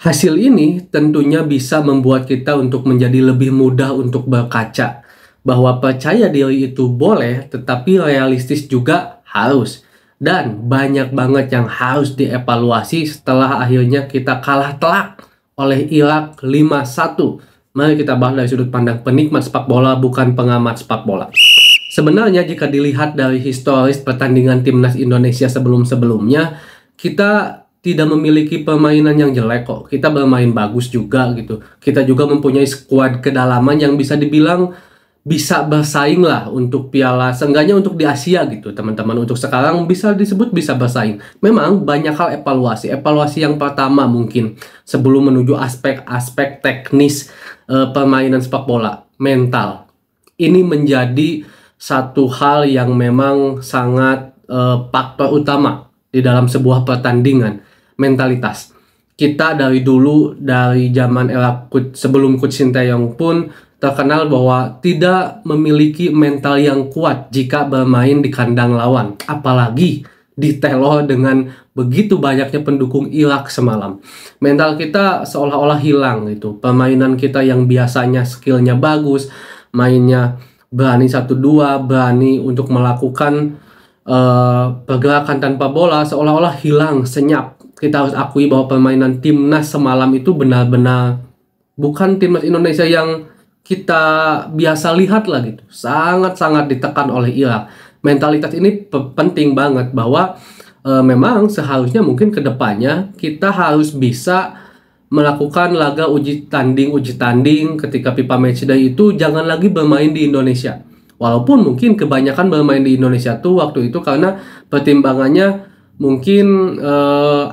Hasil ini tentunya bisa membuat kita untuk menjadi lebih mudah untuk berkaca bahwa percaya diri itu boleh, tetapi realistis juga harus. Dan banyak banget yang harus dievaluasi setelah akhirnya kita kalah telak oleh Irak 5-1. Mari kita bahas dari sudut pandang penikmat sepak bola, bukan pengamat sepak bola. Sebenarnya jika dilihat dari historis pertandingan timnas Indonesia sebelum-sebelumnya, kita tidak memiliki permainan yang jelek kok. Kita bermain bagus juga gitu. Kita juga mempunyai skuad kedalaman yang bisa dibilang bisa bersaing lah untuk piala, seenggaknya untuk di Asia gitu teman-teman. Untuk sekarang bisa disebut bisa bersaing. Memang banyak hal evaluasi. Evaluasi yang pertama mungkin sebelum menuju aspek-aspek teknis permainan sepak bola, mental. Ini menjadi satu hal yang memang sangat faktor utama di dalam sebuah pertandingan, mentalitas. Kita dari dulu, dari zaman era sebelum Coach Sinteyong pun terkenal bahwa tidak memiliki mental yang kuat jika bermain di kandang lawan, apalagi diteror dengan begitu banyaknya pendukung Irak semalam. Mental kita seolah-olah hilang gitu. Permainan kita yang biasanya skillnya bagus, mainnya berani 1-2, berani untuk melakukan pergerakan tanpa bola, seolah-olah hilang, senyap. Kita harus akui bahwa permainan timnas semalam itu benar-benar bukan timnas Indonesia yang kita biasa lihat lah gitu. Sangat-sangat ditekan oleh Irak. Mentalitas ini penting banget bahwa memang seharusnya mungkin kedepannya kita harus bisa melakukan laga uji tanding ketika FIFA Matchday itu jangan lagi bermain di Indonesia. Walaupun mungkin kebanyakan bermain di Indonesia tuh waktu itu karena pertimbangannya mungkin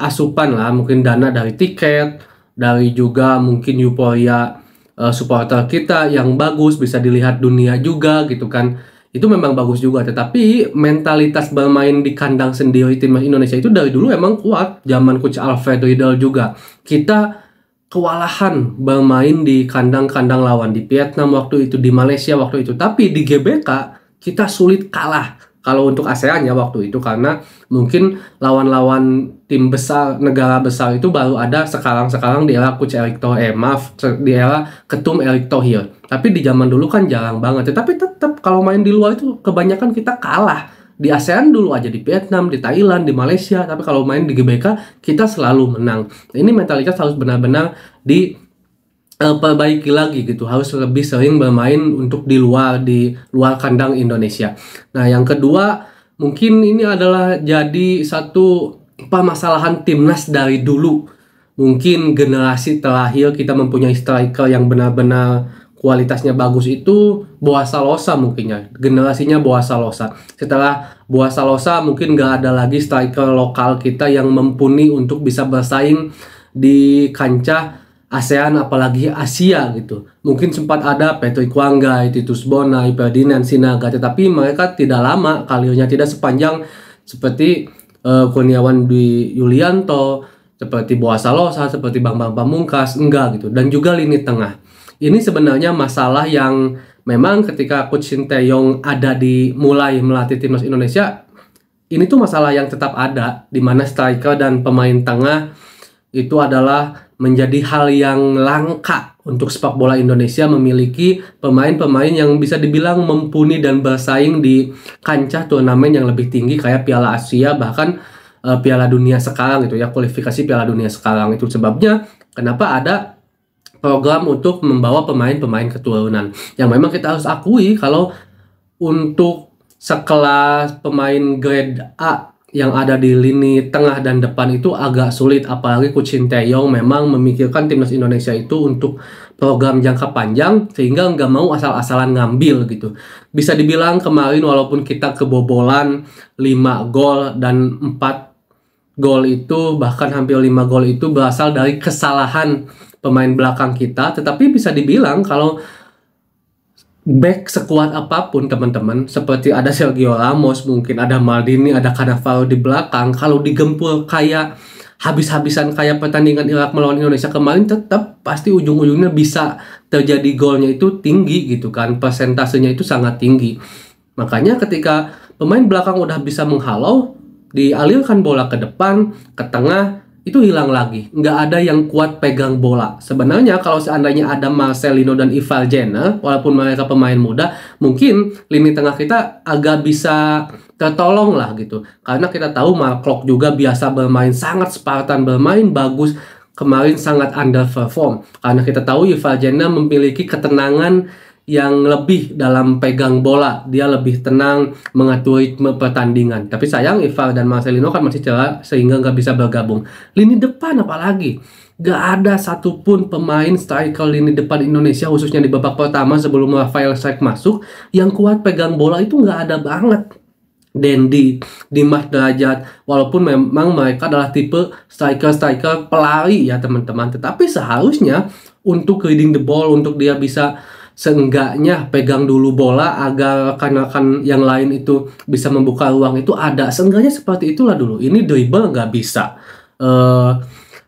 asupan lah, mungkin dana dari tiket, dari juga mungkin euforia supporter kita yang bagus, bisa dilihat dunia juga gitu kan. Itu memang bagus juga, tetapi mentalitas bermain di kandang sendiri timnas Indonesia itu dari dulu emang kuat. Zaman Coach Alfred Riedel juga kita kewalahan bermain di kandang-kandang lawan, di Vietnam waktu itu, di Malaysia waktu itu. Tapi di GBK kita sulit kalah kalau untuk ASEAN ya waktu itu, karena mungkin lawan-lawan tim besar, negara besar itu baru ada sekarang di era Coach Erick Thohir, di era Ketum Erick Thohir. Tapi di zaman dulu kan jarang banget. Tetapi tetap kalau main di luar itu kebanyakan kita kalah. Di ASEAN dulu aja, di Vietnam, di Thailand, di Malaysia. Tapi kalau main di GBK kita selalu menang. Ini mentalitas harus benar-benar diperbaiki lagi gitu. Harus lebih sering bermain untuk di luar kandang Indonesia. Nah, yang kedua mungkin ini adalah jadi satu permasalahan timnas dari dulu. Mungkin generasi terakhir kita mempunyai striker yang benar-benar kualitasnya bagus itu Boas Salosa mungkin ya. Generasinya Boas Salosa. Setelah Boas Salosa mungkin nggak ada lagi striker lokal kita yang mumpuni untuk bisa bersaing di kancah ASEAN apalagi Asia gitu. Mungkin sempat ada Patrick Wanggai, Titus Bonai, Ferdinand Sinaga, tetapi mereka tidak lama karirnya, tidak sepanjang seperti Kurniawan Dwi Yulianto, seperti Boas Salosa, seperti Bambang Pamungkas, enggak gitu. Dan juga lini tengah. Ini sebenarnya masalah yang memang ketika Coach Sinteyong mulai melatih timnas Indonesia, ini tuh masalah yang tetap ada, di mana striker dan pemain tengah itu adalah menjadi hal yang langka untuk sepak bola Indonesia, memiliki pemain-pemain yang bisa dibilang mumpuni dan bersaing di kancah turnamen yang lebih tinggi kayak Piala Asia, bahkan Piala Dunia sekarang gitu ya, kualifikasi Piala Dunia sekarang. Itu sebabnya kenapa ada program untuk membawa pemain-pemain keturunan yang memang kita harus akui kalau untuk sekelas pemain grade A yang ada di lini tengah dan depan itu agak sulit, apalagi Coach Sinteyong memang memikirkan timnas Indonesia itu untuk program jangka panjang sehingga nggak mau asal-asalan ngambil gitu. Bisa dibilang kemarin walaupun kita kebobolan 5 gol dan 4 gol itu, bahkan hampir 5 gol itu berasal dari kesalahan pemain belakang kita, tetapi bisa dibilang kalau back sekuat apapun teman-teman, seperti ada Sergio Ramos, mungkin ada Maldini, ada Cannavaro di belakang, kalau digempur kayak habis-habisan kayak pertandingan Irak melawan Indonesia kemarin, tetap pasti ujung-ujungnya bisa terjadi golnya itu tinggi gitu kan, persentasenya itu sangat tinggi. Makanya ketika pemain belakang udah bisa menghalau, dialirkan bola ke depan, ke tengah, itu hilang lagi. Nggak ada yang kuat pegang bola. Sebenarnya kalau seandainya ada Marcelino dan Ivar Jenner, walaupun mereka pemain muda, mungkin lini tengah kita agak bisa tertolong lah gitu. Karena kita tahu Mark Klok juga biasa bermain sangat Spartan, bermain bagus. Kemarin sangat underperform. Karena kita tahu Ivar Jenner memiliki ketenangan yang lebih dalam pegang bola. Dia lebih tenang mengatur ritme pertandingan. Tapi sayang Ivar dan Marcelino kan masih cedera sehingga nggak bisa bergabung. Lini depan apalagi? Nggak ada satupun pemain striker lini depan Indonesia khususnya di babak pertama sebelum Rafael Strike masuk yang kuat pegang bola itu nggak ada banget. Dendi, Dimas Derajat, walaupun memang mereka adalah tipe striker-striker pelari ya teman-teman, tetapi seharusnya untuk leading the ball, untuk dia bisa seenggaknya pegang dulu bola agar rekan-rekan yang lain itu bisa membuka ruang itu ada, seenggaknya seperti itulah dulu. Ini dribble nggak bisa,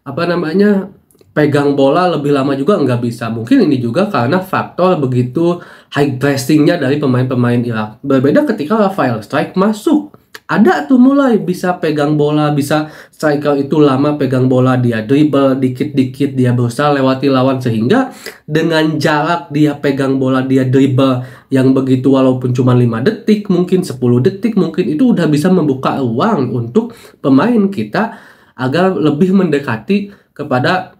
apa namanya, pegang bola lebih lama juga nggak bisa. Mungkin ini juga karena faktor begitu high pressingnya dari pemain-pemain Irak. Berbeda ketika Rafael Strike masuk. Ada tuh mulai bisa pegang bola, bisa striker itu lama pegang bola, dia dribble dikit-dikit, dia berusaha lewati lawan sehingga dengan jarak dia pegang bola, dia dribble yang begitu walaupun cuma 5 detik, mungkin 10 detik, mungkin itu udah bisa membuka ruang untuk pemain kita agar lebih mendekati kepada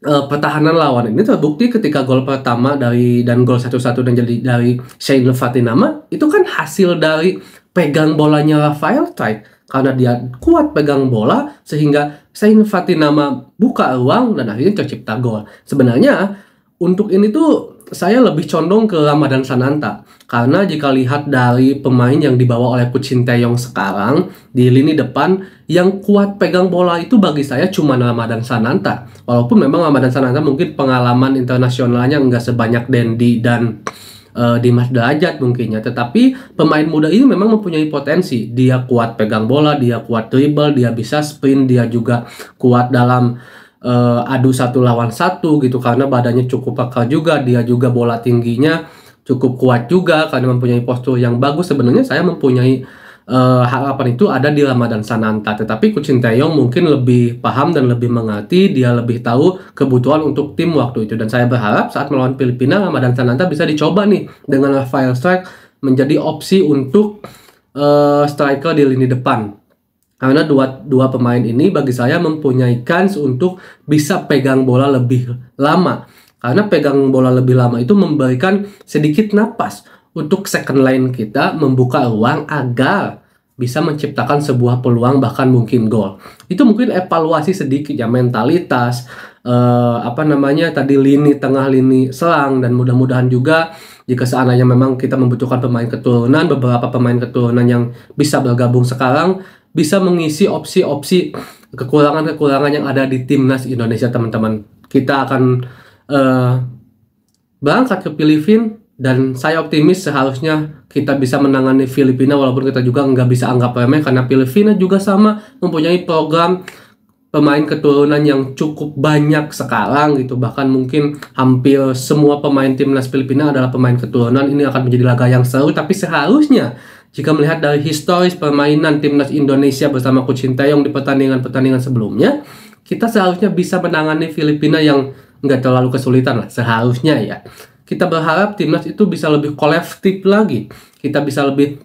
pertahanan lawan. Ini terbukti ketika gol pertama dan gol 1-1 dan jadi dari Shane Fatinama itu kan hasil dari pegang bolanya Rafael Strike karena dia kuat pegang bola sehingga Shane Fatinama buka ruang dan akhirnya tercipta gol. Sebenarnya untuk ini tuh saya lebih condong ke Ramadan Sananta karena jika lihat dari pemain yang dibawa oleh Coach Sinteyong sekarang di lini depan yang kuat pegang bola itu bagi saya cuma Ramadan Sananta. Walaupun memang Ramadan Sananta mungkin pengalaman internasionalnya nggak sebanyak Dendi dan Dimas Derajat mungkinnya, tetapi pemain muda ini memang mempunyai potensi. Dia kuat pegang bola, dia kuat dribble, dia bisa sprint, dia juga kuat dalam adu 1 lawan 1 gitu karena badannya cukup kekar juga, dia juga bola tingginya cukup kuat juga karena mempunyai postur yang bagus. Sebenarnya saya mempunyai harapan itu ada di Ramadan Sananta, tetapi Coach Sinteyong mungkin lebih paham dan lebih mengerti, dia lebih tahu kebutuhan untuk tim waktu itu, dan saya berharap saat melawan Filipina Ramadan Sananta bisa dicoba nih dengan Rafael Strike menjadi opsi untuk striker di lini depan. Karena dua pemain ini bagi saya mempunyai kans untuk bisa pegang bola lebih lama. Karena pegang bola lebih lama itu memberikan sedikit napas untuk second line kita membuka ruang agar bisa menciptakan sebuah peluang bahkan mungkin gol. Itu mungkin evaluasi sedikit ya, mentalitas, apa namanya tadi, lini tengah, lini serang, dan mudah-mudahan juga jika seandainya memang kita membutuhkan pemain keturunan, beberapa pemain keturunan yang bisa bergabung sekarang bisa mengisi opsi-opsi kekurangan-kekurangan yang ada di timnas Indonesia teman-teman. Kita akan berangkat ke Filipina dan saya optimis seharusnya kita bisa menangani Filipina, walaupun kita juga nggak bisa anggap remeh karena Filipina juga sama mempunyai program pemain keturunan yang cukup banyak sekarang gitu. Bahkan mungkin hampir semua pemain timnas Filipina adalah pemain keturunan. Ini akan menjadi laga yang seru, tapi seharusnya jika melihat dari historis permainan timnas Indonesia bersama Coach Sinteyong di pertandingan-pertandingan sebelumnya, kita seharusnya bisa menangani Filipina yang nggak terlalu kesulitan lah, seharusnya ya. Kita berharap timnas itu bisa lebih kolektif lagi, kita bisa lebih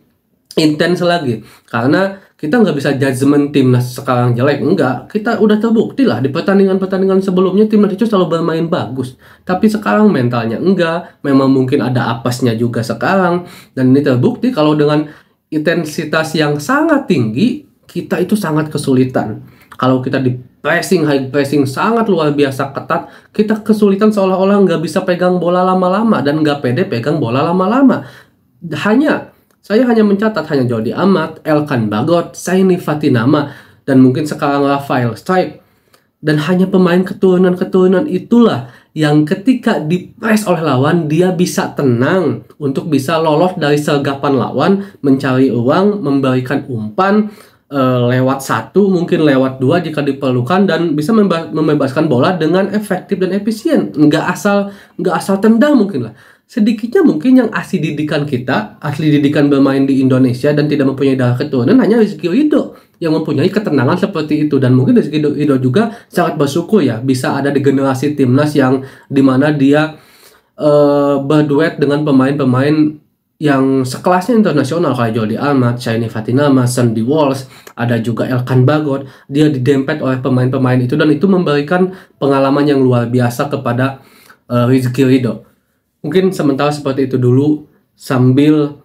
intens lagi, karena kita nggak bisa judgement timnas sekarang jelek, enggak. Kita udah terbukti lah di pertandingan-pertandingan sebelumnya timnas itu selalu bermain bagus, tapi sekarang mentalnya enggak. Memang mungkin ada apesnya juga sekarang, dan ini terbukti kalau dengan intensitas yang sangat tinggi kita itu sangat kesulitan. Kalau kita di pressing, high pressing sangat luar biasa ketat, kita kesulitan seolah-olah nggak bisa pegang bola lama-lama dan nggak pede pegang bola lama-lama. Saya hanya mencatat hanya Jordi Amat, Elkan Bagot, Shane Fatinama, dan mungkin sekarang Rafael Strike. Dan hanya pemain keturunan-keturunan itulah yang ketika di-press oleh lawan, dia bisa tenang untuk bisa lolos dari sergapan lawan, mencari uang, memberikan umpan, lewat 1, mungkin lewat 2 jika diperlukan, dan bisa membebaskan bola dengan efektif dan efisien. Nggak asal tendang mungkin lah. sedikitnya mungkin yang asli didikan kita, asli didikan bermain di Indonesia dan tidak mempunyai darah keturunan hanya Rizky Ridho yang mempunyai ketenangan seperti itu. Dan mungkin Rizky Ridho juga sangat bersyukur ya bisa ada di generasi timnas yang dimana dia berduet dengan pemain-pemain yang sekelasnya internasional kayak Jordi Amat, Shiny Fatinama, Sandy Walsh, ada juga Elkan Bagot. Dia didempet oleh pemain-pemain itu dan itu memberikan pengalaman yang luar biasa kepada Rizky Ridho. Mungkin sementara seperti itu dulu, sambil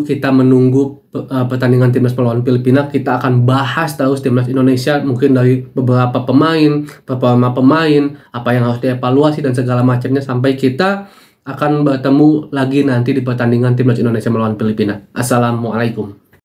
kita menunggu pertandingan timnas melawan Filipina, kita akan bahas terus timnas Indonesia, mungkin dari beberapa pemain, performa pemain, apa yang harus dievaluasi dan segala macamnya, sampai kita akan bertemu lagi nanti di pertandingan timnas Indonesia melawan Filipina. Assalamualaikum.